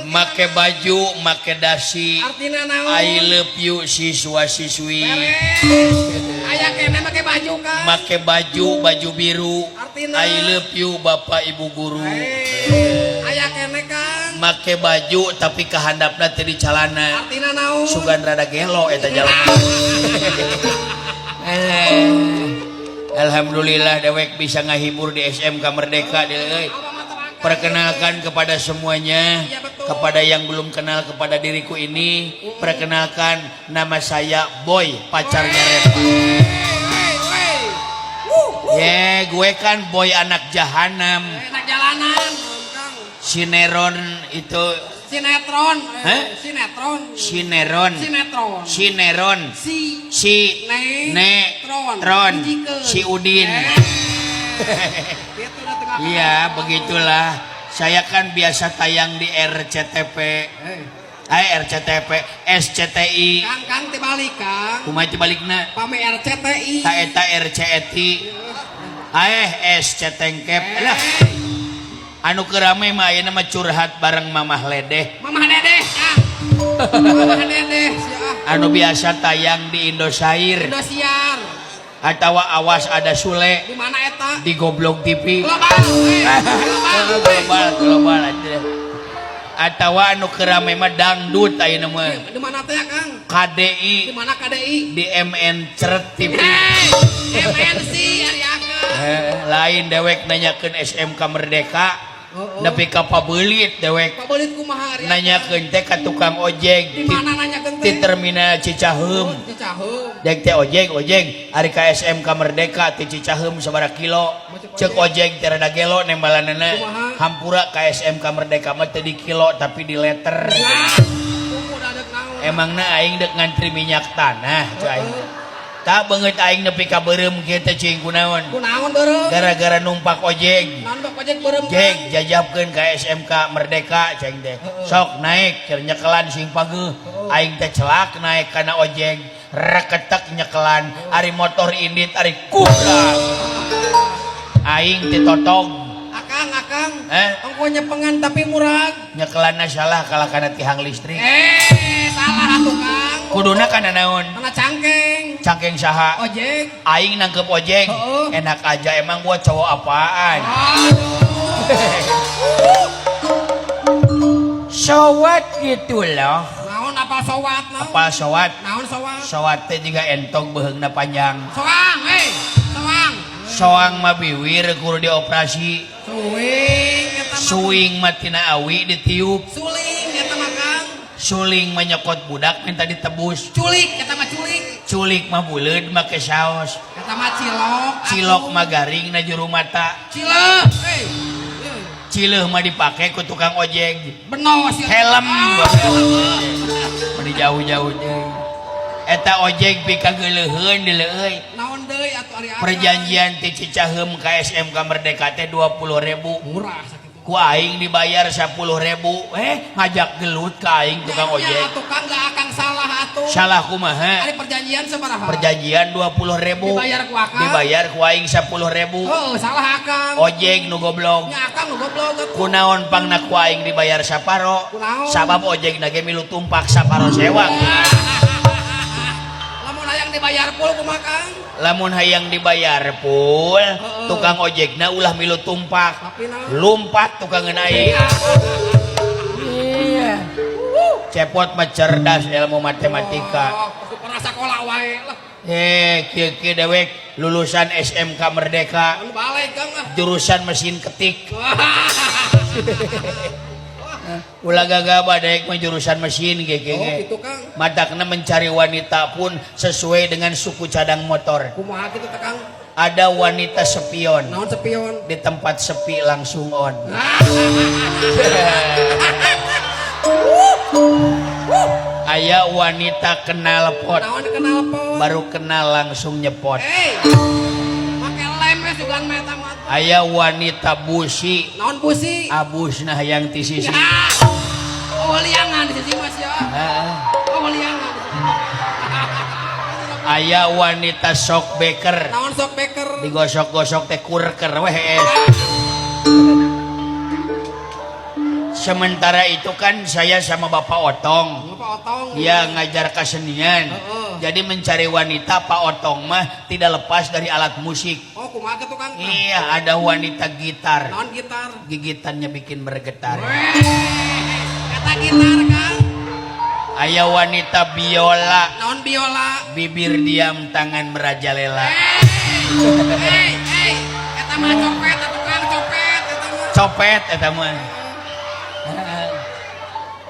make baju make dasi artina naon I love you siswa siswi aya kene make baju kan make baju biru artina I love you bapak ibu guru aya kene kan make baju tapi kehandapna teu di calana artina naon sugan rada gelo eta jalan Alhamdulillah dewek bisa ngahibur di SMK Merdeka euy. Perkenalkan kepada semuanya, kepada yang belum kenal kepada diriku ini, perkenalkan nama saya Boy, pacarnya Reva. Ya, gue kan Boy anak jahanam. Anak jalanan, Sineron itu sinetron, Sineron, si Tron, si Udin. Iya, begitulah. Saya kan biasa tayang di RCTP. SCTI. Kang tibalik Kang. Kumaha tibalikna? Pame RCTI. Ta eta RCTI. SCTengkep. Alah. Anu kerame mah ayeuna mah curhat bareng Mamah Ledeh. Mamah Dedeh. Mamah Dedeh. Anu biasa tayang di Indosiar. Indosiar. Atawa awas ada Sule. Di mana eta? Di Goblok TV. Global aja. Atawa anu kerame mah dangdut ayeuna mah. Di mana teh Kang? KDI. Di mana KDI? Di MN Ceret TV. MNC ari akeun. Lain dewek nanyakeun SMK Merdeka. Nepi ka pabeulit dewek. Pabeulit kumaha ari? Nanyakeun teh ka tukang ojek. Di mana nanyakeun Di teh? terminal Cicaheum. Cicaheum. Dek teh ojek ari ka SMK Merdeka ti Cicaheum sabaraha kilo. Ceuk ojek teh rada gelo nembalanana. Hampura ka SMK Merdeka mah teu di kilo tapi di liter. Emangna aing dek ngantri minyak tanah cu aing. Tak beungeut aing nepi ka beureum kieu teh cing kunaon? Kunaon beureum? Gara-gara numpak ojek. Numpak ojek beureum. Jek jajabkeun ka SMK Merdeka cing teh. Sok naik keur nyekelan sing pageuh. Aing teh celak naik kana ojek. Reketek nyekelan ari motor indit ari kudak. Aing teh totog. Akang. Engko nyepengan tapi murag. Nyekelanna salah kalah kana tihang listrik. Salah atuh Kang. Kuduna kana naon? Kana cangkeng. Cangkeng saha? Ojek. Aing nangkep ojek. Enak aja emang gua cowok apaan? Sowat gitu loh. Naon apal sowat naon? Apal sowat? Naon sowat? Sowat teh juga entong beheungna panjang. Soang, soang. Soang mah biwir kudu dioperasi. Suing eta mah. Suing mah tina awi ditiup. Suling eta mah Kang. Suling menyokot budak minta ditebus. Culik eta mah culik. Culik mah buleud make saos. Eta mah cilok. Cilok mah garing na juru mata. Cileuh. Cileuh mah dipake ku tukang ojek. Benos ya. Helm. Mah jauh-jauh deui. Eta ojek pika geuleuheun di euy. Naon deui atuh ari Perjanjian ti Cicaheum ka SMK Merdeka teh 20.000. murah sakitu. Ku aing dibayar 10.000. Ngajak gelut ka aing tukang ojek. Ya tukang gak akan salah atuh. Salah kumaha? Ari perjanjian sabaraha? Perjanjian 20.000. Dibayar ku akang. Dibayar ku aing 10.000. Salah akang. Ojek nu goblok. Nya akang nu goblok atuh. Kunaon pangna ku aing dibayar saparo? Kunaon? Sabab ojek na ge milu tumpak saparo sewa. Lamun hayang dibayar full kumaha Kang? Lamun hayang dibayar full, tukang ojekna ulah milu tumpak. Tapi naon? Lumpat tukangeun aing. Iya. Cepot mah cerdas ilmu matematika. Pernah sekolah wae lah. Kieu dewek lulusan SMK Merdeka. Anu balik Kang ah. Jurusan mesin ketik. Ulah gagaba daek mah jurusan mesin ge. Gitu Kang. Matakna mencari wanita pun sesuai dengan suku cadang motor. Kumaha kitu teh Kang? Ada wanita sepion. Naon sepion? Di tempat sepi langsung on. Aya wanita kenal pot. Naon kenal pot? Baru kenal langsung nyepot. Make lem we sugan mah eta mah. Aya wanita busi. Naon busi? Abusna hayang ti sisi. Oh liangan di sisi Mas ya. Oh liangan. Aya wanita sok beker. Naon sok beker? Digosok-gosok teh kurker we. Sementara itu kan saya sama Bapak Otong. Bapak Otong. Ya ngajar kesenian. Jadi mencari wanita Pak Otong mah tidak lepas dari alat musik. Oh, kumaha tuh Kang? Iya, ada wanita gitar. Naon gitar? Gigitannya bikin bergetar. Kata gitar Kang. Aya wanita biola. Naon biola? Bibir diam, tangan merajalela. Hey, eta mah copet, atuh Kang, copet eta mah. Copet eta mah.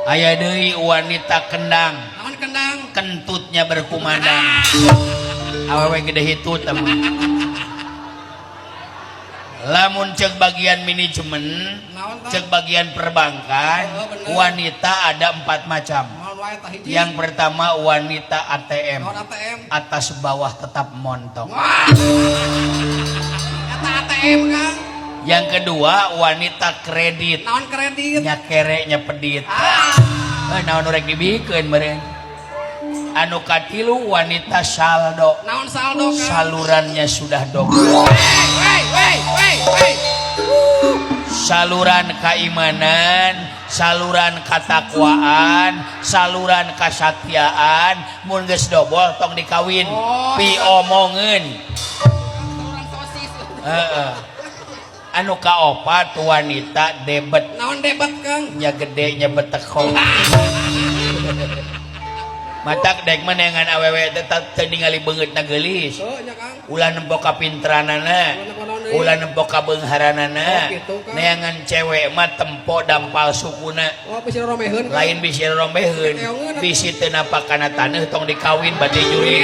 Aya deui wanita kendang. Naon kendang? Kentutnya berkumandang. Awewe gede hitut mah. Lamun cek bagian manajemen, cek bagian perbankan, wanita ada 4 macam. Yang pertama wanita ATM. Atas bawah tetap montok. Eta ATM Kang. Yang kedua wanita kredit. Naon kredit? Nya kere nya pedit. Naon rek dibikeun meureun. Anu katilu wanita saldo. Naon saldo Kang? Salurannya sudah double. Wey. Saluran keimanan, saluran katakwaan, saluran kasatiaan, mun geus dobol tong dikawin. Piomongeun. Saluran sosis. Heeh. Anu kaopat wanita debet. Naon debat Kang? Nya gede nya betekong. Matak dek menengan awewe tetap ningali beungeutna geulis. Nya Kang. Ulah nempok ka pinteranana. Ulah nempok ka beungharanana. Neangan cewek mah tempo dampal sukuna. Oh, bisi romeheun. Lain bisi rombeheun. Bisi teu napak kana taneuh tong dikawin bade juri.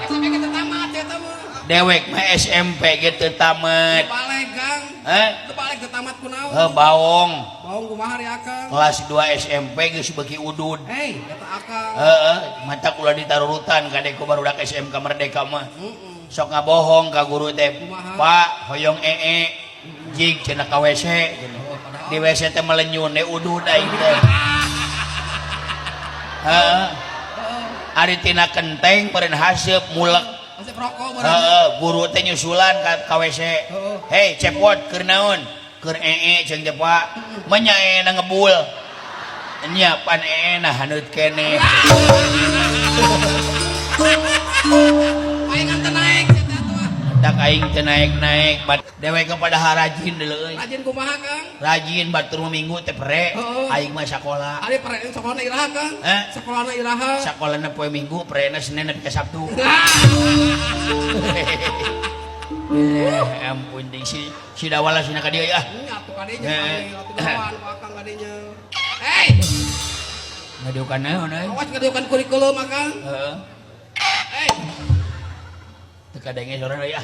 SMP kita tamat eta mah. Dewek mah SMP ge teu tamat. Balik Kang. Teu balik teu tamat kunaon? Baong. Baong kumaha ri Akang? Kelas 2 SMP geus beuki udud. Hei, eta Akang. Matak ulah ditarurutan kadek ku barudak SMK Merdeka mah. Sok ngabohong ka guru teh. Pak, hoyong jig cenah ka WC. Di WC teh melenyun udud aing teh. Ari tina kenteng peureun haseup mulek. Masih rokok bareng. Guru teh nyusulan ka WC. Hei, cepot keur naon? Keur ceung teh Pak. Menyaena ngebul. Nya pan nah haneut keneh. Aing teh naik eta tuh. Tak aing teh naik-naik dewek pada harajin deuleu euy. Rajin kumaha Kang? Rajin batur minggu teh pre. Aing mah sakola. Ari pre sekolahna iraha Kang? Sekolahna iraha. Sakolana poe Minggu, preena Senin nepi ka Sabtu. Ampun ting si dawala sina ka dieu ya. Atuh kadinya atuh dawan Akang kadinya. Hei. Ngadiukan naon euy? Awas ngadiukan kurikulum Akang. Heeh. Hei. Teu kadenge sore ya.